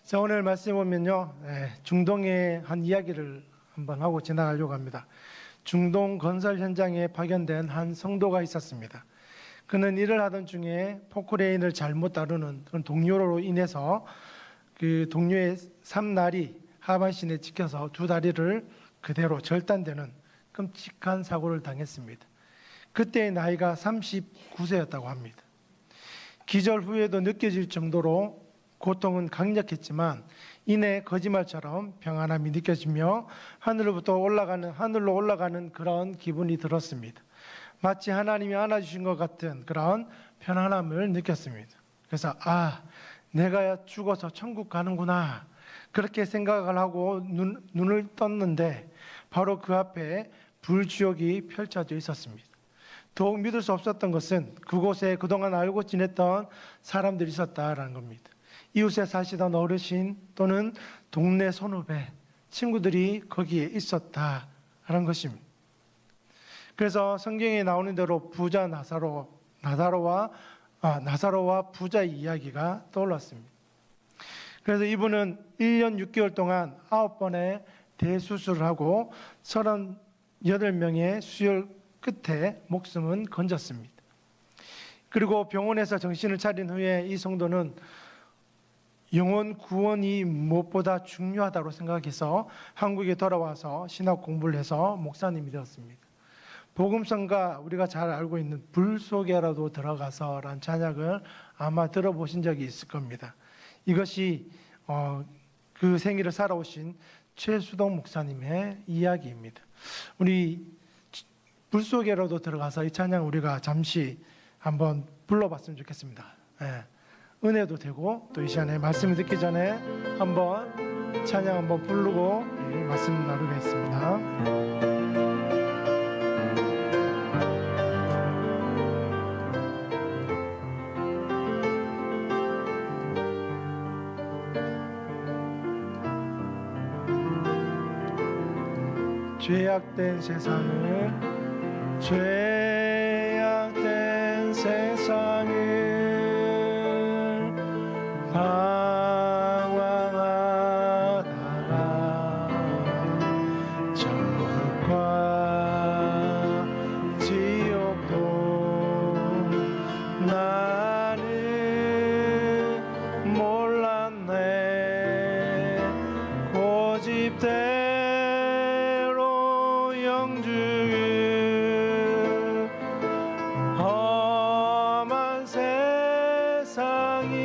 자, 오늘 말씀 보면요, 중동의 한 이야기를 한번 하고 지나가려고 합니다. 중동 건설 현장에 파견된 한 성도가 있었습니다. 그는 일을 하던 중에 포크레인을 잘못 다루는 그런 동료로 인해서 그 동료의 삼다리 하반신에 찍혀서 두 다리를 그대로 절단되는 끔찍한 사고를 당했습니다. 그때의 나이가 39세였다고 합니다. 기절 후에도 느껴질 정도로 고통은 강력했지만 이내 거짓말처럼 평안함이 느껴지며 하늘로 올라가는 그런 기분이 들었습니다. 마치 하나님이 안아주신 것 같은 그런 편안함을 느꼈습니다. 그래서 내가 죽어서 천국 가는구나, 그렇게 생각을 하고 눈을 떴는데 바로 그 앞에 불지옥이 펼쳐져 있었습니다. 더욱 믿을 수 없었던 것은 그곳에 그동안 알고 지냈던 사람들이 있었다라는 겁니다. 이웃에 사시던 어르신 또는 동네 선후배, 친구들이 거기에 있었다라는 것입니다. 그래서 성경에 나오는 대로 부자 나사로와 부자의 이야기가 떠올랐습니다. 그래서 이분은 1년 6개월 동안 9번의 대수술을 하고 38명의 수혈 끝에 목숨은 건졌습니다. 그리고 병원에서 정신을 차린 후에 이 성도는 영혼 구원이 무엇보다 중요하다고 생각해서 한국에 돌아와서 신학 공부를 해서 목사님이 되었습니다. 복음성가, 우리가 잘 알고 있는 불 속에라도 들어가서라는 찬양을 아마 들어보신 적이 있을 겁니다. 이것이 그 생일을 살아오신 최수동 목사님의 이야기입니다. 우리 불 속에라도 들어가서 이 찬양 우리가 잠시 한번 불러봤으면 좋겠습니다. 은혜도 되고 또 이 시간에 말씀을 듣기 전에 한번 찬양 한번 부르고 말씀 나누겠습니다. 죄악된 세상을 방황하다가 천국과 지옥도 나는 몰랐네. 고집대로 영주의 험한 세상이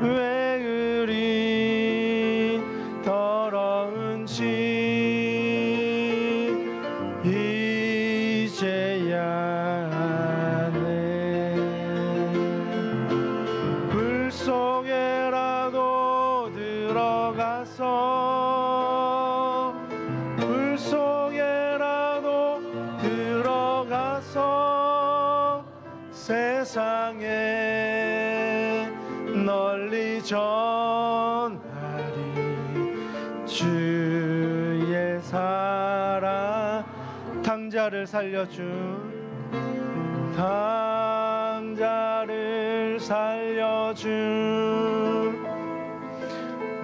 왜 그리 더러운지 이제야 아네. 불 속에라도 들어가서 세상에 널리 전하리. 주의 사랑, 당자를 살려준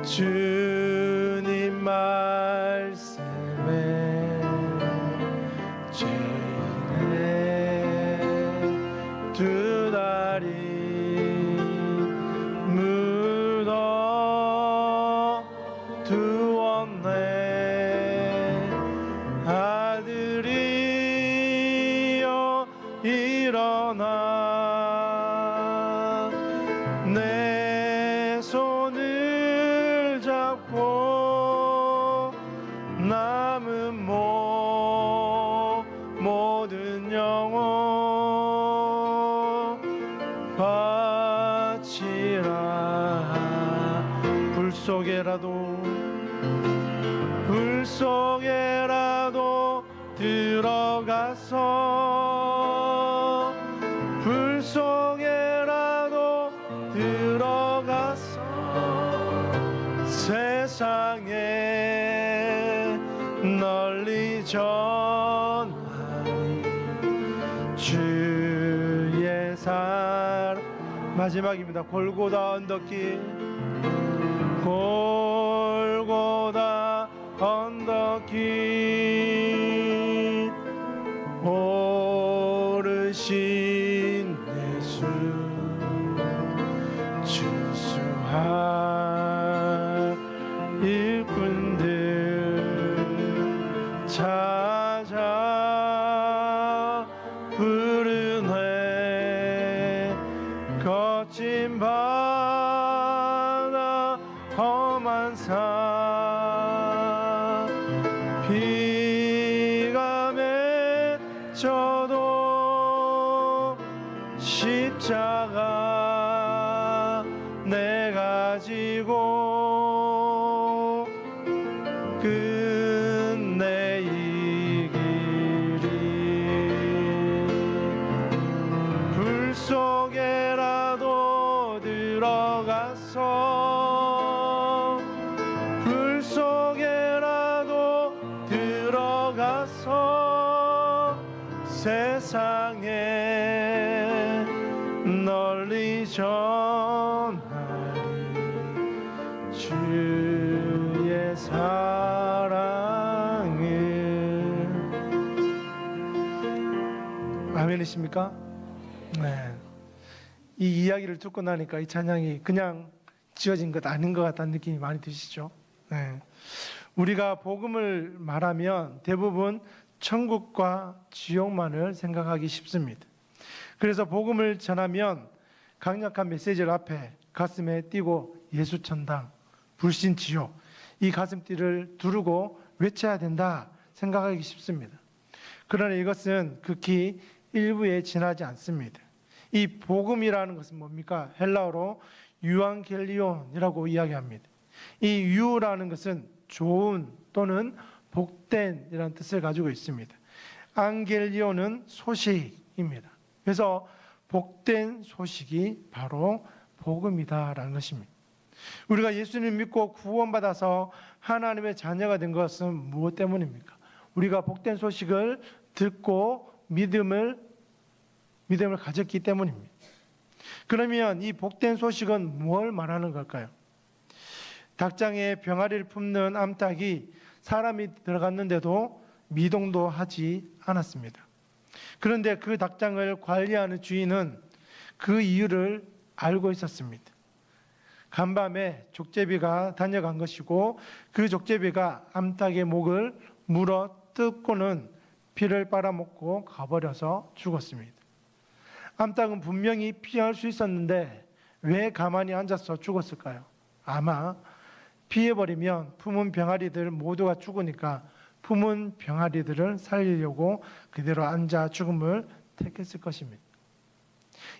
주님 말씀에 죄인의 두 다리 묻어 두었네. 아들이여 일어나 내 손을 잡고 남은 모든 영혼 바치라. 불 속에라도 들어가서 세상에 널리 전하리. 주의 사랑. 마지막입니다. 골고다 언덕길 골고다 언덕 길 오르신 예수 준수한 일꾼들 찾아 부르네. 거친 바다 험한 산 비가 맺혀도 십자가 내가 지고 끝내 이 길이 불 속에라도 들어가서 불 속에라도 들어가서 세상에 널리 전하리 주의 사랑을. 아멘이십니까? 네. 이 이야기를 듣고 나니까 이 찬양이 그냥 지어진 것 아닌 것 같다는 느낌이 많이 드시죠? 네. 우리가 복음을 말하면 대부분 천국과 지옥만을 생각하기 쉽습니다. 그래서 복음을 전하면 강력한 메시지를 앞에 가슴에 띄고 예수 천당, 불신 지옥, 이 가슴띠를 두르고 외쳐야 된다 생각하기 쉽습니다. 그러나 이것은 극히 일부에 지나지 않습니다. 이 복음이라는 것은 뭡니까? 헬라어로 유앙겔리온이라고 이야기합니다. 이 유라는 것은 좋은 또는 복된이라는 뜻을 가지고 있습니다. 앙겔리온은 소식입니다. 그래서 복된 소식이 바로 복음이다라는 것입니다. 우리가 예수님 믿고 구원받아서 하나님의 자녀가 된 것은 무엇 때문입니까? 우리가 복된 소식을 듣고 믿음을 가졌기 때문입니다. 그러면 이 복된 소식은 뭘 말하는 걸까요? 닭장에 병아리를 품는 암탉이 사람이 들어갔는데도 미동도 하지 않았습니다. 그런데 그 닭장을 관리하는 주인은 그 이유를 알고 있었습니다. 간밤에 족제비가 다녀간 것이고 그 족제비가 암탉의 목을 물어 뜯고는 피를 빨아먹고 가버려서 죽었습니다. 암탉은 분명히 피할 수 있었는데 왜 가만히 앉아서 죽었을까요? 아마 피해버리면 품은 병아리들 모두가 죽으니까 품은 병아리들을 살리려고 그대로 앉아 죽음을 택했을 것입니다.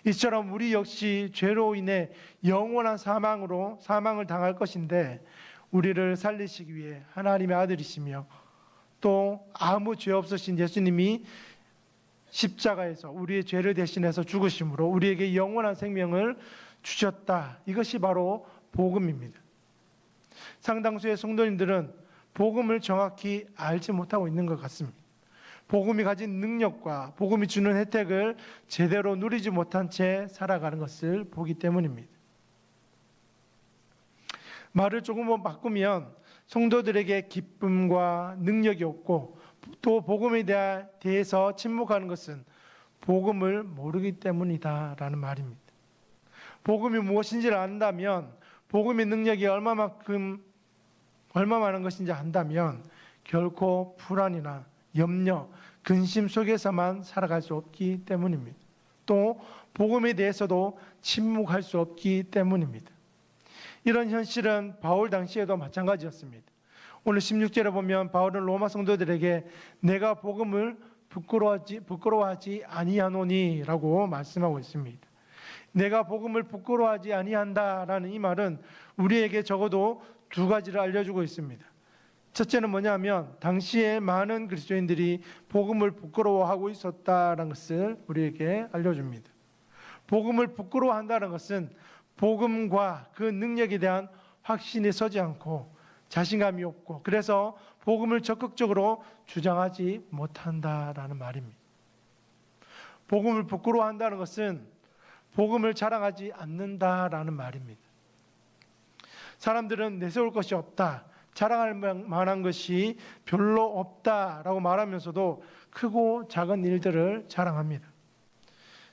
이처럼 우리 역시 죄로 인해 영원한 사망을 당할 것인데 우리를 살리시기 위해 하나님의 아들이시며 또 아무 죄 없으신 예수님이 십자가에서 우리의 죄를 대신해서 죽으심으로 우리에게 영원한 생명을 주셨다. 이것이 바로 복음입니다. 상당수의 성도님들은 복음을 정확히 알지 못하고 있는 것 같습니다. 복음이 가진 능력과 복음이 주는 혜택을 제대로 누리지 못한 채 살아가는 것을 보기 때문입니다. 말을 조금 바꾸면 성도들에게 기쁨과 능력이 없고 또 복음에 대해서 침묵하는 것은 복음을 모르기 때문이다라는 말입니다. 복음이 무엇인지를 안다면, 복음의 능력이 얼마 많은 것인지 안다면 결코 불안이나 염려, 근심 속에서만 살아갈 수 없기 때문입니다. 또 복음에 대해서도 침묵할 수 없기 때문입니다. 이런 현실은 바울 당시에도 마찬가지였습니다. 오늘 16절에 보면 바울은 로마 성도들에게 내가 복음을 부끄러워하지 아니하노니 라고 말씀하고 있습니다. 내가 복음을 부끄러워하지 아니한다라는 이 말은 우리에게 적어도 두 가지를 알려주고 있습니다. 첫째는 뭐냐면 당시에 많은 그리스도인들이 복음을 부끄러워하고 있었다는 것을 우리에게 알려줍니다. 복음을 부끄러워한다는 것은 복음과 그 능력에 대한 확신이 서지 않고 자신감이 없고 그래서 복음을 적극적으로 주장하지 못한다라는 말입니다. 복음을 부끄러워한다는 것은 복음을 자랑하지 않는다라는 말입니다. 사람들은 내세울 것이 없다, 자랑할 만한 것이 별로 없다라고 말하면서도 크고 작은 일들을 자랑합니다.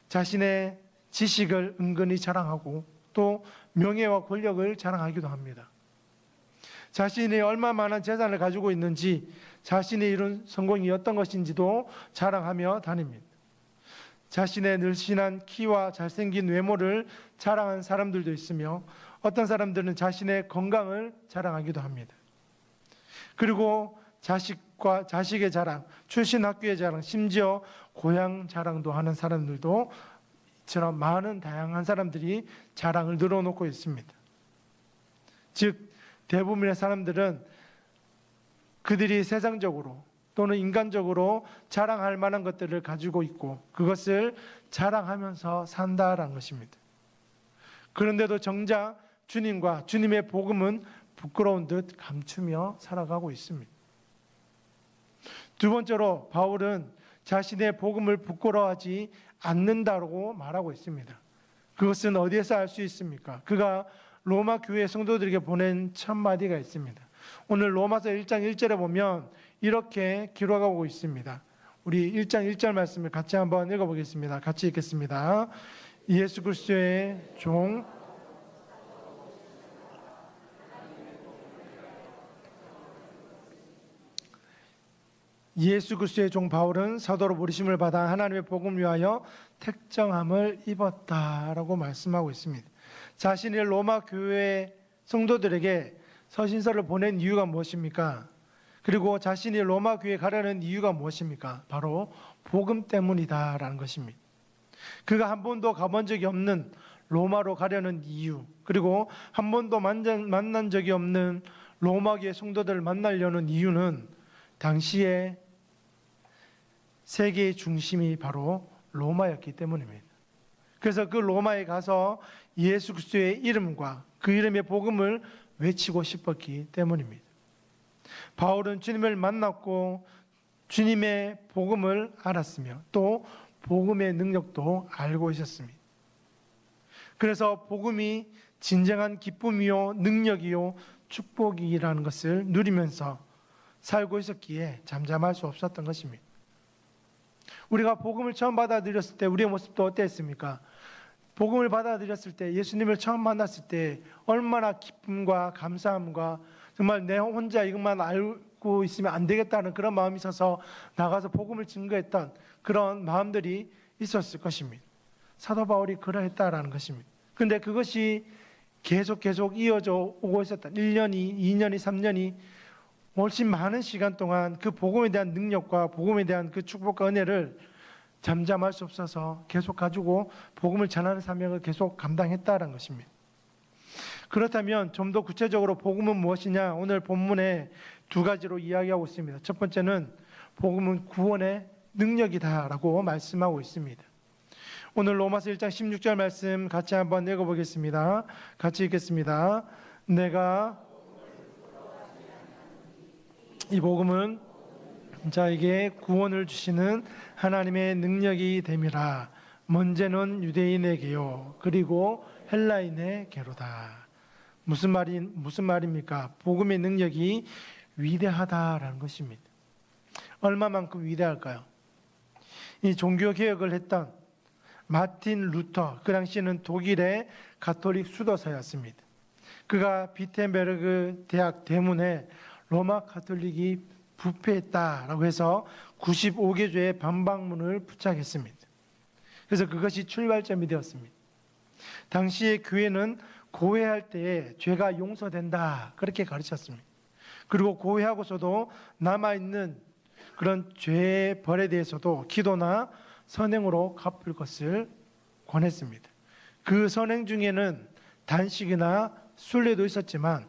자신의 지식을 은근히 자랑하고 또 명예와 권력을 자랑하기도 합니다. 자신이 얼마만한 재산을 가지고 있는지, 자신이 이룬 성공이 어떤 것인지도 자랑하며 다닙니다. 자신의 늘씬한 키와 잘생긴 외모를 자랑하는 사람들도 있으며, 어떤 사람들은 자신의 건강을 자랑하기도 합니다. 그리고 자식의 자랑, 출신 학교의 자랑, 심지어 고향 자랑도 하는 사람들도 이처럼 많은 다양한 사람들이 자랑을 늘어놓고 있습니다. 즉 대부분의 사람들은 그들이 세상적으로 또는 인간적으로 자랑할 만한 것들을 가지고 있고 그것을 자랑하면서 산다라는 것입니다. 그런데도 정작 주님과 주님의 복음은 부끄러운 듯 감추며 살아가고 있습니다. 두 번째로 바울은 자신의 복음을 부끄러워하지 않는다고 말하고 있습니다. 그것은 어디에서 알 수 있습니까? 그가 로마 교회 성도들에게 보낸 첫 마디가 있습니다. 오늘 로마서 1장 1절에 보면 이렇게 기록하고 있습니다. 우리 1장 1절 말씀을 같이 한번 읽어보겠습니다. 같이 읽겠습니다. 예수 그리스도의 종 바울은 사도로 부르심을 받아 하나님의 복음을 위하여 택정함을 입었다라고 말씀하고 있습니다. 자신이 로마 교회 성도들에게 서신서를 보낸 이유가 무엇입니까? 그리고 자신이 로마 교회에 가려는 이유가 무엇입니까? 바로 복음 때문이다라는 것입니다. 그가 한 번도 가본 적이 없는 로마로 가려는 이유, 그리고 한 번도 만난 적이 없는 로마 교회 성도들을 만나려는 이유는 당시에 세계의 중심이 바로 로마였기 때문입니다. 그래서 그 로마에 가서 예수 그리스도의 이름과 그 이름의 복음을 외치고 싶었기 때문입니다. 바울은 주님을 만났고 주님의 복음을 알았으며 또 복음의 능력도 알고 있었습니다. 그래서 복음이 진정한 기쁨이요 능력이요 축복이라는 것을 누리면서 살고 있었기에 잠잠할 수 없었던 것입니다. 우리가 복음을 처음 받아들였을 때 우리의 모습도 어땠습니까? 복음을 받아들였을 때, 예수님을 처음 만났을 때 얼마나 기쁨과 감사함과 정말 내 혼자 이것만 알고 있으면 안 되겠다는 그런 마음이 있어서 나가서 복음을 증거했던 그런 마음들이 있었을 것입니다. 사도 바울이 그러했다라는 것입니다. 그런데 그것이 계속 이어져 오고 있었던 1년이, 2년이, 3년이 훨씬 많은 시간 동안 그 복음에 대한 능력과 복음에 대한 그 축복과 은혜를 잠잠할 수 없어서 계속 가지고 복음을 전하는 사명을 계속 감당했다는 것입니다. 그렇다면 좀 더 구체적으로 복음은 무엇이냐? 오늘 본문에 두 가지로 이야기하고 있습니다. 첫 번째는 복음은 구원의 능력이다라고 말씀하고 있습니다. 오늘 로마서 1장 16절 말씀 같이 한번 읽어보겠습니다. 같이 읽겠습니다. 내가 이 복음은 자에게 구원을 주시는 하나님의 능력이 됨이라. 먼저는 유대인에게요 그리고 헬라인에게로다. 무슨 말입니까? 복음의 능력이 위대하다라는 것입니다. 얼마만큼 위대할까요? 이 종교 개혁을 했던 마틴 루터, 그 당시에는 독일의 가톨릭 수도사였습니다. 그가 비텐베르그 대학 대문에 로마 가톨릭이 부패했다라고 해서 95개조의 반박문을 부착했습니다. 그래서 그것이 출발점이 되었습니다. 당시의 교회는 고회할 때에 죄가 용서된다 그렇게 가르쳤습니다. 그리고 고회하고서도 남아있는 그런 죄의 벌에 대해서도 기도나 선행으로 갚을 것을 권했습니다. 그 선행 중에는 단식이나 순례도 있었지만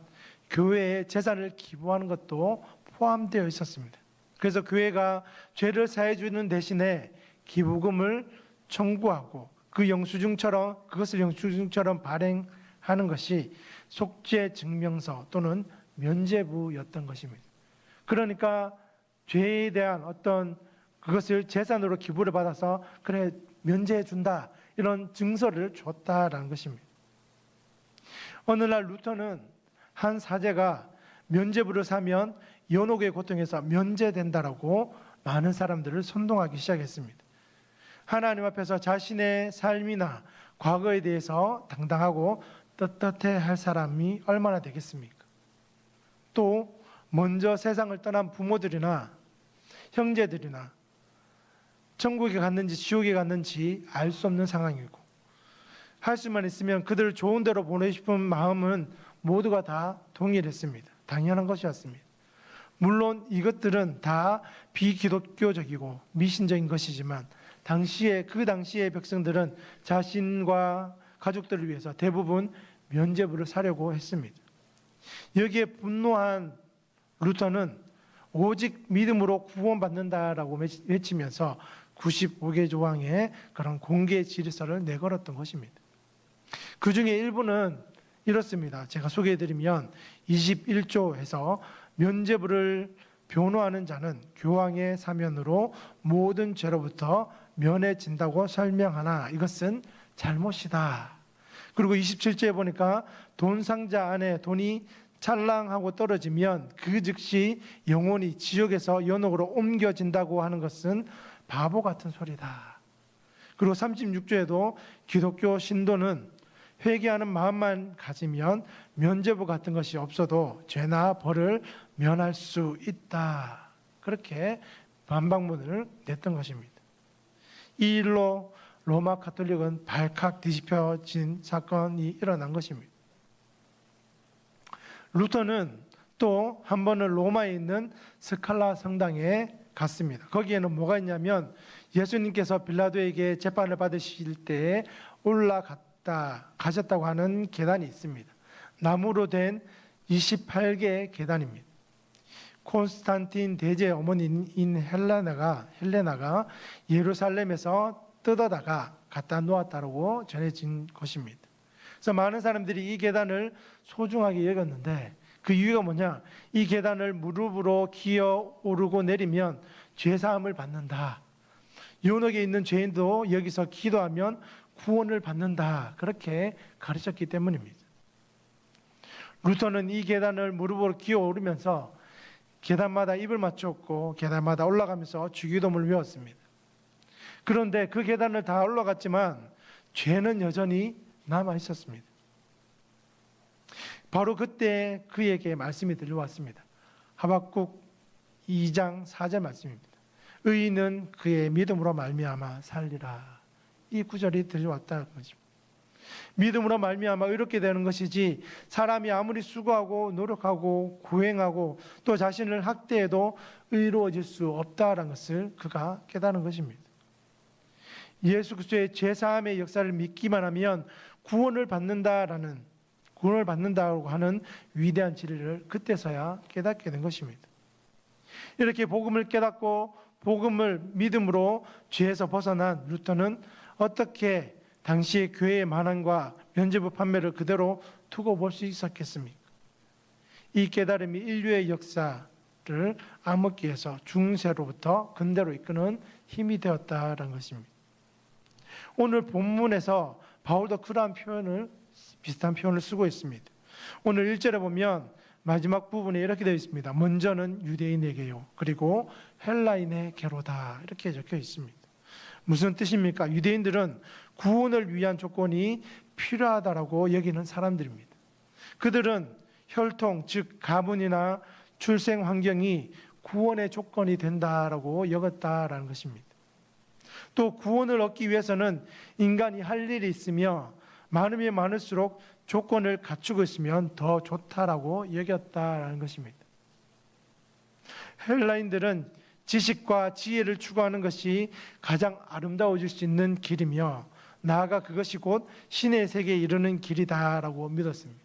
교회에 재산을 기부하는 것도 포함되어 있었습니다. 그래서 교회가 죄를 사해 주는 대신에 기부금을 청구하고 그것을 영수증처럼 발행하는 것이 속죄 증명서 또는 면죄부였던 것입니다. 그러니까 죄에 대한 어떤 그것을 재산으로 기부를 받아서 그래 면제해 준다 이런 증서를 줬다라는 것입니다. 어느 날 루터는 한 사제가 면죄부를 사면 연옥의 고통에서 면제된다라고 많은 사람들을 선동하기 시작했습니다. 하나님 앞에서 자신의 삶이나 과거에 대해서 당당하고 떳떳해 할 사람이 얼마나 되겠습니까? 또 먼저 세상을 떠난 부모들이나 형제들이나 천국에 갔는지 지옥에 갔는지 알 수 없는 상황이고, 할 수만 있으면 그들을 좋은 데로 보내고 싶은 마음은 모두가 다 동일했습니다. 당연한 것이었습니다. 물론 이것들은 다 비기독교적이고 미신적인 것이지만 그 당시의 백성들은 자신과 가족들을 위해서 대부분 면죄부를 사려고 했습니다. 여기에 분노한 루터는 오직 믿음으로 구원받는다라고 외치면서 95개 조항의 그런 공개 질서를 내걸었던 것입니다. 그 중에 일부는 이렇습니다. 제가 소개해드리면 21조에서 면죄부를 변호하는 자는 교황의 사면으로 모든 죄로부터 면해진다고 설명하나 이것은 잘못이다. 그리고 27조에 보니까 돈 상자 안에 돈이 찰랑하고 떨어지면 그 즉시 영혼이 지옥에서 연옥으로 옮겨진다고 하는 것은 바보 같은 소리다. 그리고 36조에도 기독교 신도는 회개하는 마음만 가지면 면죄부 같은 것이 없어도 죄나 벌을 면할 수 있다. 그렇게 반박문을 냈던 것입니다. 이 일로 로마 가톨릭은 발칵 뒤집혀진 사건이 일어난 것입니다. 루터는 또 한 번은 로마에 있는 스칼라 성당에 갔습니다. 거기에는 뭐가 있냐면 예수님께서 빌라도에게 재판을 받으실 때에 가셨다고 하는 계단이 있습니다. 나무로 된 28개의 계단입니다. 콘스탄틴 대제의 어머니인 헬레나가 예루살렘에서 뜯어다가 갖다 놓았다고 전해진 것입니다. 그래서 많은 사람들이 이 계단을 소중하게 여겼는데 그 이유가 뭐냐? 이 계단을 무릎으로 기어 오르고 내리면 죄사함을 받는다. 연옥에 있는 죄인도 여기서 기도하면 구원을 받는다. 그렇게 가르쳤기 때문입니다. 루터는 이 계단을 무릎으로 기어 오르면서 계단마다 입을 맞췄고 계단마다 올라가면서 주기도문을 외웠습니다. 그런데 그 계단을 다 올라갔지만 죄는 여전히 남아 있었습니다. 바로 그때 그에게 말씀이 들려왔습니다. 하박국 2장 4절 말씀입니다. 의인은 그의 믿음으로 말미암아 살리라. 이 구절이 들려왔다는 거죠. 믿음으로 말미암아 의롭게 되는 것이지 사람이 아무리 수고하고 노력하고 고행하고 또 자신을 학대해도 의로워질 수 없다는 것을 그가 깨달은 것입니다. 예수 그리스도의 죄사함의 역사를 믿기만 하면 구원을 받는다고 하는 위대한 진리를 그때서야 깨닫게 된 것입니다. 이렇게 복음을 깨닫고 복음을 믿음으로 죄에서 벗어난 루터는 어떻게 당시의 교회의 만환과 면죄부 판매를 그대로 두고 볼 수 있었겠습니까? 이 깨달음이 인류의 역사를 암흑기에서 중세로부터 근대로 이끄는 힘이 되었다는 것입니다. 오늘 본문에서 바울도 그러한 비슷한 표현을 쓰고 있습니다. 오늘 1절에 보면 마지막 부분에 이렇게 되어 있습니다. 먼저는 유대인에게요. 그리고 헬라인에게로다. 이렇게 적혀 있습니다. 무슨 뜻입니까? 유대인들은 구원을 위한 조건이 필요하다라고 여기는 사람들입니다. 그들은 혈통, 즉 가문이나 출생 환경이 구원의 조건이 된다라고 여겼다라는 것입니다. 또 구원을 얻기 위해서는 인간이 할 일이 있으며 많으면 많을수록 조건을 갖추고 있으면 더 좋다라고 여겼다라는 것입니다. 헬라인들은 지식과 지혜를 추구하는 것이 가장 아름다워질 수 있는 길이며 나아가 그것이 곧 신의 세계에 이르는 길이다라고 믿었습니다.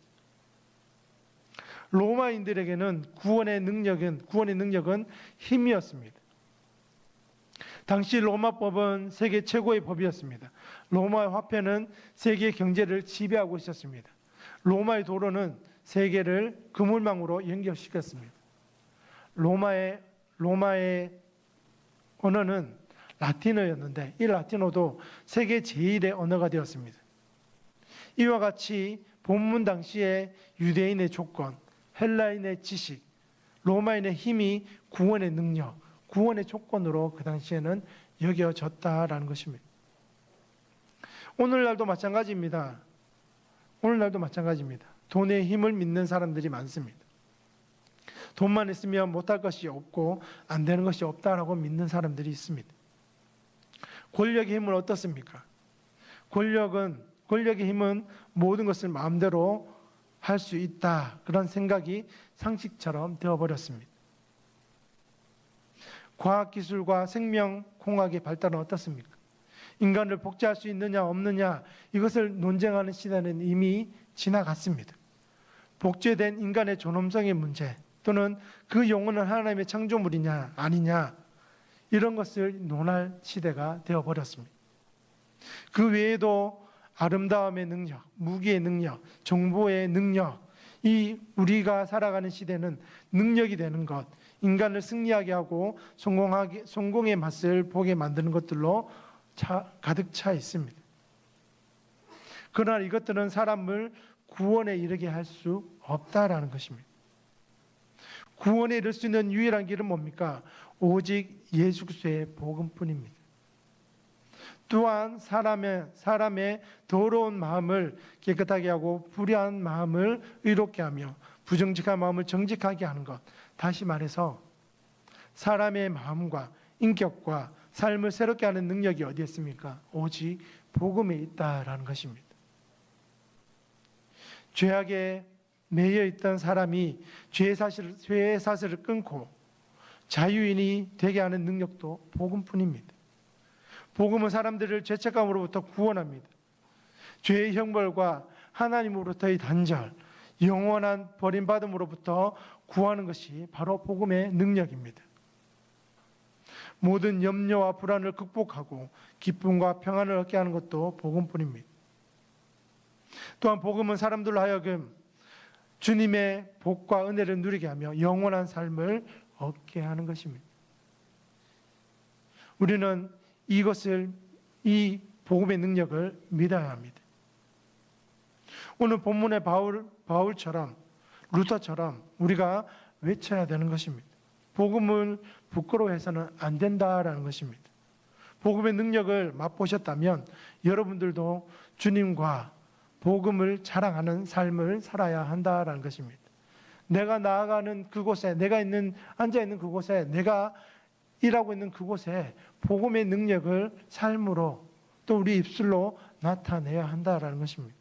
로마인들에게는 구원의 능력은 힘이었습니다. 당시 로마법은 세계 최고의 법이었습니다. 로마의 화폐는 세계 경제를 지배하고 있었습니다. 로마의 도로는 세계를 그물망으로 연결시켰습니다. 로마의 언어는 라틴어였는데 이 라틴어도 세계 제1의 언어가 되었습니다. 이와 같이 본문 당시에 유대인의 조건, 헬라인의 지식, 로마인의 힘이 구원의 능력, 구원의 조건으로 그 당시에는 여겨졌다라는 것입니다. 오늘날도 마찬가지입니다. 오늘날도 마찬가지입니다. 돈의 힘을 믿는 사람들이 많습니다. 돈만 있으면 못할 것이 없고 안 되는 것이 없다라고 믿는 사람들이 있습니다. 권력의 힘은 어떻습니까? 권력의 힘은 모든 것을 마음대로 할 수 있다. 그런 생각이 상식처럼 되어버렸습니다. 과학기술과 생명공학의 발달은 어떻습니까? 인간을 복제할 수 있느냐 없느냐 이것을 논쟁하는 시대는 이미 지나갔습니다. 복제된 인간의 존엄성의 문제 또는 그 영혼은 하나님의 창조물이냐 아니냐 이런 것을 논할 시대가 되어버렸습니다. 그 외에도 아름다움의 능력, 무기의 능력, 정보의 능력, 이 우리가 살아가는 시대는 능력이 되는 것, 인간을 승리하게 하고 성공의 맛을 보게 만드는 것들로 가득 차 있습니다. 그러나 이것들은 사람을 구원에 이르게 할 수 없다라는 것입니다. 구원에 이를 수 있는 유일한 길은 뭡니까? 오직 예수 그리스도의 복음뿐입니다. 또한 사람의 더러운 마음을 깨끗하게 하고 불의한 마음을 의롭게 하며 부정직한 마음을 정직하게 하는 것. 다시 말해서 사람의 마음과 인격과 삶을 새롭게 하는 능력이 어디에 있습니까? 오직 복음에 있다라는 것입니다. 죄악에 매여 있던 사람이 죄의 사슬을 끊고 자유인이 되게 하는 능력도 복음뿐입니다. 복음은 사람들을 죄책감으로부터 구원합니다. 죄의 형벌과 하나님으로부터의 단절, 영원한 버림받음으로부터 구하는 것이 바로 복음의 능력입니다. 모든 염려와 불안을 극복하고 기쁨과 평안을 얻게 하는 것도 복음뿐입니다. 또한 복음은 사람들로 하여금 주님의 복과 은혜를 누리게 하며 영원한 삶을 얻게 하는 것입니다. 우리는 이 복음의 능력을 믿어야 합니다. 오늘 본문의 바울처럼 루터처럼 우리가 외쳐야 되는 것입니다. 복음을 부끄러워해서는 안 된다라는 것입니다. 복음의 능력을 맛보셨다면 여러분들도 주님과 복음을 자랑하는 삶을 살아야 한다라는 것입니다. 내가 나아가는 그곳에, 내가 앉아 있는 그곳에, 내가 일하고 있는 그곳에 복음의 능력을 삶으로 또 우리 입술로 나타내야 한다라는 것입니다.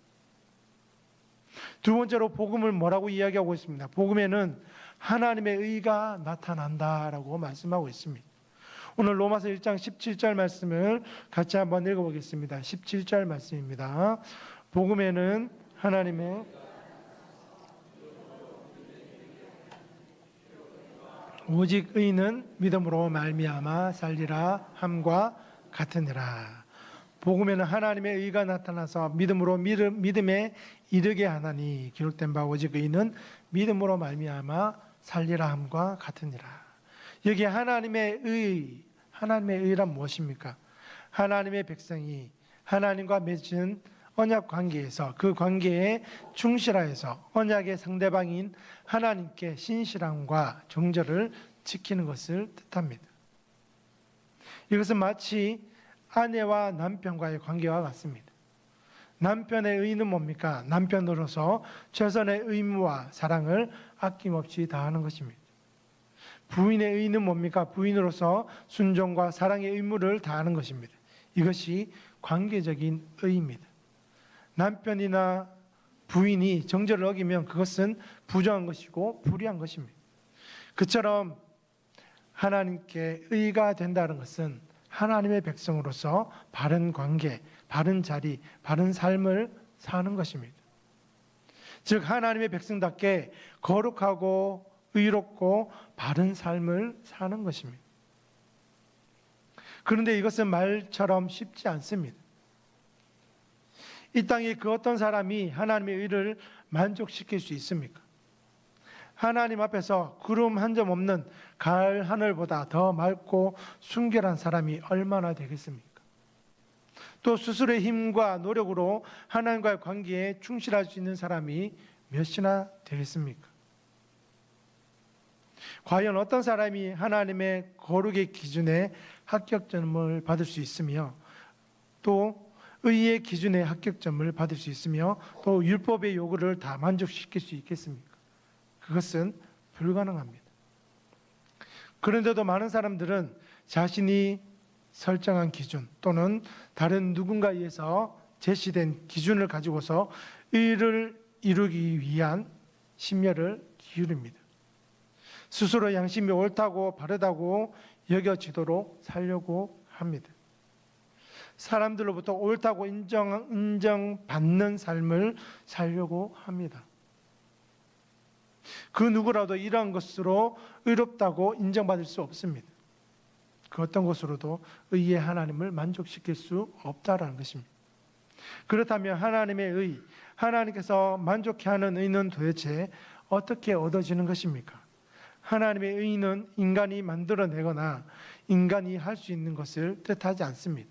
두 번째로 복음을 뭐라고 이야기하고 있습니다. 복음에는 하나님의 의가 나타난다라고 말씀하고 있습니다. 오늘 로마서 1장 17절 말씀을 같이 한번 읽어보겠습니다. 17절 말씀입니다. 복음에는 하나님의 오직 의는 믿음으로 말미암아 살리라 함과 같으니라. 복음에는 하나님의 의가 나타나서 믿음으로 믿음에 이르게 하나니 기록된 바 오직 의는 믿음으로 말미암아 살리라 함과 같으니라. 여기 하나님의 의란 무엇입니까? 하나님의 백성이 하나님과 맺은 언약 관계에서 그 관계에 충실하여서 언약의 상대방인 하나님께 신실함과 정절을 지키는 것을 뜻합니다. 이것은 마치 아내와 남편과의 관계와 같습니다. 남편의 의는 뭡니까? 남편으로서 최선의 의무와 사랑을 아낌없이 다하는 것입니다. 부인의 의는 뭡니까? 부인으로서 순종과 사랑의 의무를 다하는 것입니다. 이것이 관계적인 의입니다. 남편이나 부인이 정절을 어기면 그것은 부정한 것이고 불의한 것입니다. 그처럼 하나님께 의가 된다는 것은 하나님의 백성으로서 바른 관계, 바른 자리, 바른 삶을 사는 것입니다. 즉 하나님의 백성답게 거룩하고 의롭고 바른 삶을 사는 것입니다. 그런데 이것은 말처럼 쉽지 않습니다. 이 땅에 그 어떤 사람이 하나님의 의를 만족시킬 수 있습니까? 하나님 앞에서 구름 한 점 없는 가을 하늘보다 더 맑고 순결한 사람이 얼마나 되겠습니까? 또 스스로의 힘과 노력으로 하나님과의 관계에 충실할 수 있는 사람이 몇이나 되겠습니까? 과연 어떤 사람이 하나님의 거룩의 기준에 합격점을 받을 수 있으며 또 의의 기준에 합격점을 받을 수 있으며 또 율법의 요구를 다 만족시킬 수 있겠습니까? 그것은 불가능합니다. 그런데도 많은 사람들은 자신이 설정한 기준 또는 다른 누군가에 의해서 제시된 기준을 가지고서 의를 이루기 위한 심려를 기울입니다. 스스로 양심이 옳다고 바르다고 여겨지도록 살려고 합니다. 사람들로부터 옳다고 인정받는 삶을 살려고 합니다. 그 누구라도 이러한 것으로 의롭다고 인정받을 수 없습니다. 그 어떤 것으로도 의의 하나님을 만족시킬 수 없다라는 것입니다. 그렇다면 하나님의 의, 하나님께서 만족해하는 의는 도대체 어떻게 얻어지는 것입니까? 하나님의 의는 인간이 만들어내거나 인간이 할 수 있는 것을 뜻하지 않습니다.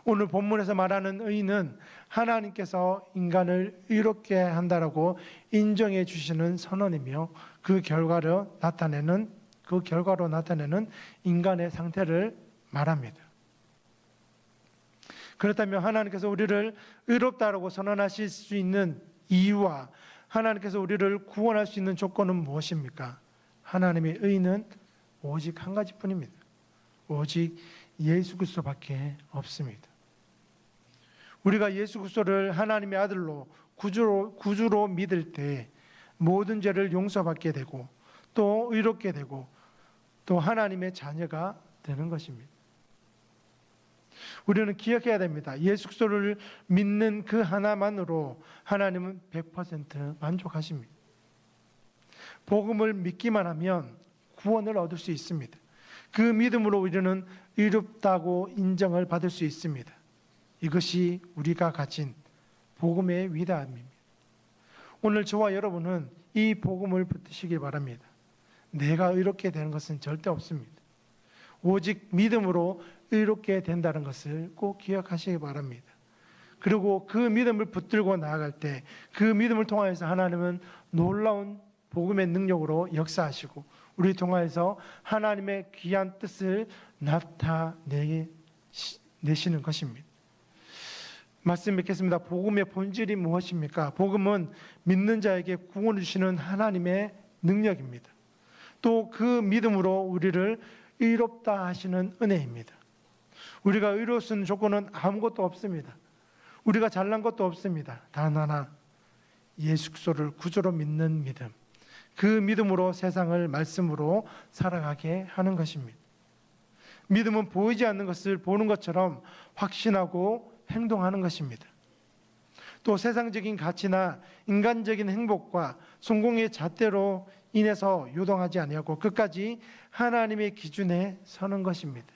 오늘 본문에서 말하는 의는 하나님께서 인간을 의롭게 한다라고 인정해 주시는 선언이며 그 결과로 나타내는 인간의 상태를 말합니다. 그렇다면 하나님께서 우리를 의롭다라고 선언하실 수 있는 이유와 하나님께서 우리를 구원할 수 있는 조건은 무엇입니까? 하나님의 의는 오직 한 가지뿐입니다. 오직 예수 그리스도밖에 없습니다. 우리가 예수 그리스도를 하나님의 아들로 구주로 믿을 때 모든 죄를 용서받게 되고 또 의롭게 되고 또 하나님의 자녀가 되는 것입니다. 우리는 기억해야 됩니다. 예수 그리스도를 믿는 그 하나만으로 하나님은 100% 만족하십니다. 복음을 믿기만 하면 구원을 얻을 수 있습니다. 그 믿음으로 우리는 의롭다고 인정을 받을 수 있습니다. 이것이 우리가 가진 복음의 위대함입니다. 오늘 저와 여러분은 이 복음을 붙드시기 바랍니다. 내가 의롭게 되는 것은 절대 없습니다. 오직 믿음으로 의롭게 된다는 것을 꼭 기억하시기 바랍니다. 그리고 그 믿음을 붙들고 나아갈 때 그 믿음을 통하여서 하나님은 놀라운 복음의 능력으로 역사하시고 우리 통하여서 하나님의 귀한 뜻을 나타내시는 것입니다. 말씀 뵙겠습니다. 복음의 본질이 무엇입니까? 복음은 믿는 자에게 구원을 주시는 하나님의 능력입니다. 또 그 믿음으로 우리를 의롭다 하시는 은혜입니다. 우리가 의로운 조건은 아무것도 없습니다. 우리가 잘난 것도 없습니다. 단 하나, 예수 그리스도를 구주로 믿는 믿음. 그 믿음으로 세상을 말씀으로 살아가게 하는 것입니다. 믿음은 보이지 않는 것을 보는 것처럼 확신하고 행동하는 것입니다. 또 세상적인 가치나 인간적인 행복과 성공의 잣대로 인해서 요동하지 아니하고 끝까지 하나님의 기준에 서는 것입니다.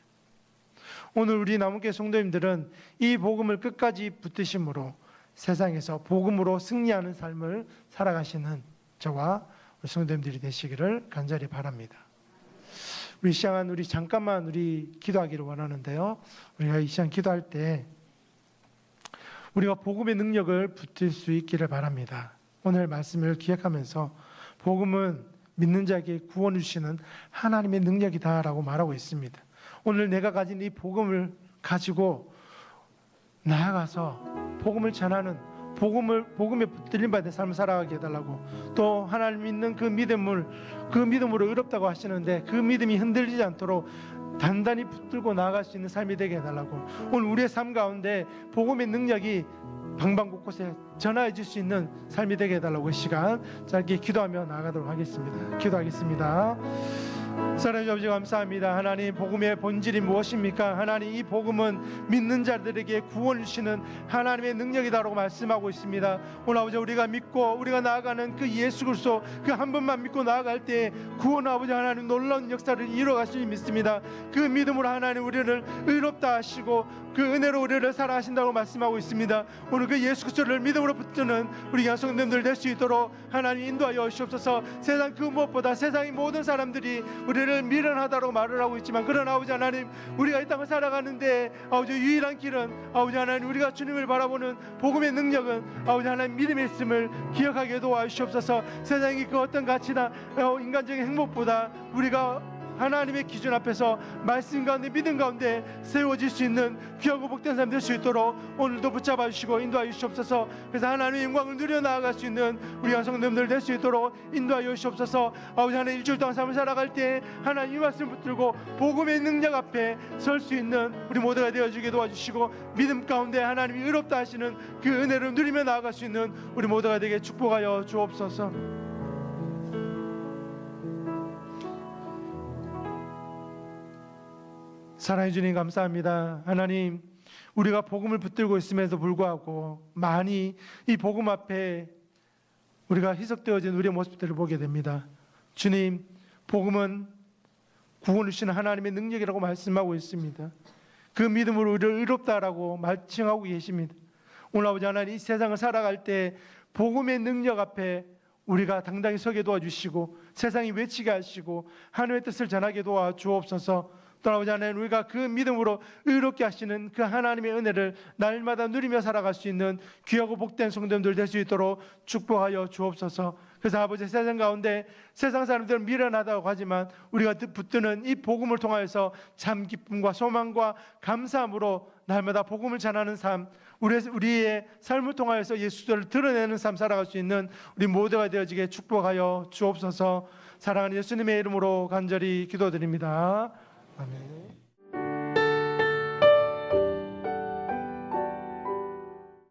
오늘 우리 남은교회 성도님들은 이 복음을 끝까지 붙드심으로 세상에서 복음으로 승리하는 삶을 살아가시는 저와 우리 성도님들이 되시기를 간절히 바랍니다. 우리 시간 잠깐만 기도하기를 원하는데요. 우리가 이 시간 기도할 때 우리가 복음의 능력을 붙들 수 있기를 바랍니다. 오늘 말씀을 기억하면서 복음은 믿는 자에게 구원을 주시는 하나님의 능력이다라고 말하고 있습니다. 오늘 내가 가진 이 복음을 가지고 나아가서 복음을 전하는 복음에 붙들림 받는 삶을 살아가게 해달라고, 또 하나님 믿는 그 믿음으로 의롭다고 하시는데 그 믿음이 흔들리지 않도록 단단히 붙들고 나아갈 수 있는 삶이 되게 해달라고, 오늘 우리의 삶 가운데 복음의 능력이 방방곳곳에 전하해 줄 수 있는 삶이 되게 해달라고 이 시간 짧게 기도하며 나아가도록 하겠습니다. 기도하겠습니다. 사랑해 아버지 감사합니다. 하나님, 복음의 본질이 무엇입니까? 하나님, 이 복음은 믿는 자들에게 구원을 주시는 하나님의 능력이다라고 말씀하고 있습니다. 오늘 아버지, 우리가 믿고 우리가 나아가는 그 예수 그리스도 그 한 분만 믿고 나아갈 때 구원, 아버지 하나님 놀라운 역사를 이루어가시니 믿습니다. 그 믿음으로 하나님 우리를 의롭다 하시고 그 은혜로 우리를 살아하신다고 말씀하고 있습니다. 오늘 그 예수 그리스도를 믿음으로 붙드는 우리 양성님들 될 수 있도록 하나님 인도하여 주시옵소서. 세상 그 무엇보다 세상의 모든 사람들이 우리를 미련하다고 말을 하고 있지만, 그러나 아버지 하나님, 우리가 이 땅을 살아가는데 아버지 유일한 길은 아버지 하나님, 우리가 주님을 바라보는 복음의 능력은 아버지 하나님 믿음이 있음을 기억하게 도와주시옵소서. 세상이 그 어떤 가치나 인간적인 행복보다 우리가 하나님의 기준 앞에서 말씀 가운데 믿음 가운데 세워질 수 있는 귀하고 복된 삶 될 수 있도록 오늘도 붙잡아 주시고 인도하여 주시옵소서. 그래서 하나님의 영광을 누려 나아갈 수 있는 우리 성도님들 될 수 있도록 인도하여 주시옵소서. 아버지 하나님, 일주일 동안 삶을 살아갈 때 하나님 이 말씀 붙들고 복음의 능력 앞에 설 수 있는 우리 모두가 되어주게 도와주시고, 믿음 가운데 하나님이 의롭다 하시는 그 은혜를 누리며 나아갈 수 있는 우리 모두가 되게 축복하여 주옵소서. 사랑해 주님 감사합니다. 하나님, 우리가 복음을 붙들고 있음에도 불구하고 많이 이 복음 앞에 우리가 희석되어진 우리의 모습들을 보게 됩니다. 주님, 복음은 구원을 주시는 하나님의 능력이라고 말씀하고 있습니다. 그 믿음으로 우리를 의롭다라고 말칭하고 계십니다. 오늘 아버지 하나님, 이 세상을 살아갈 때 복음의 능력 앞에 우리가 당당히 서게 도와주시고 세상이 외치게 하시고 하나님의 뜻을 전하게 도와주옵소서. 또 아버지 하나님, 우리가 그 믿음으로 의롭게 하시는 그 하나님의 은혜를 날마다 누리며 살아갈 수 있는 귀하고 복된 성도님들 될 수 있도록 축복하여 주옵소서. 그래서 아버지, 세상 가운데 세상 사람들은 미련하다고 하지만 우리가 붙드는 이 복음을 통하여서 참 기쁨과 소망과 감사함으로 날마다 복음을 전하는 삶, 우리의 삶을 통하여서 예수를 드러내는 삶 살아갈 수 있는 우리 모두가 되어지게 축복하여 주옵소서. 사랑하는 예수님의 이름으로 간절히 기도드립니다. 아멘.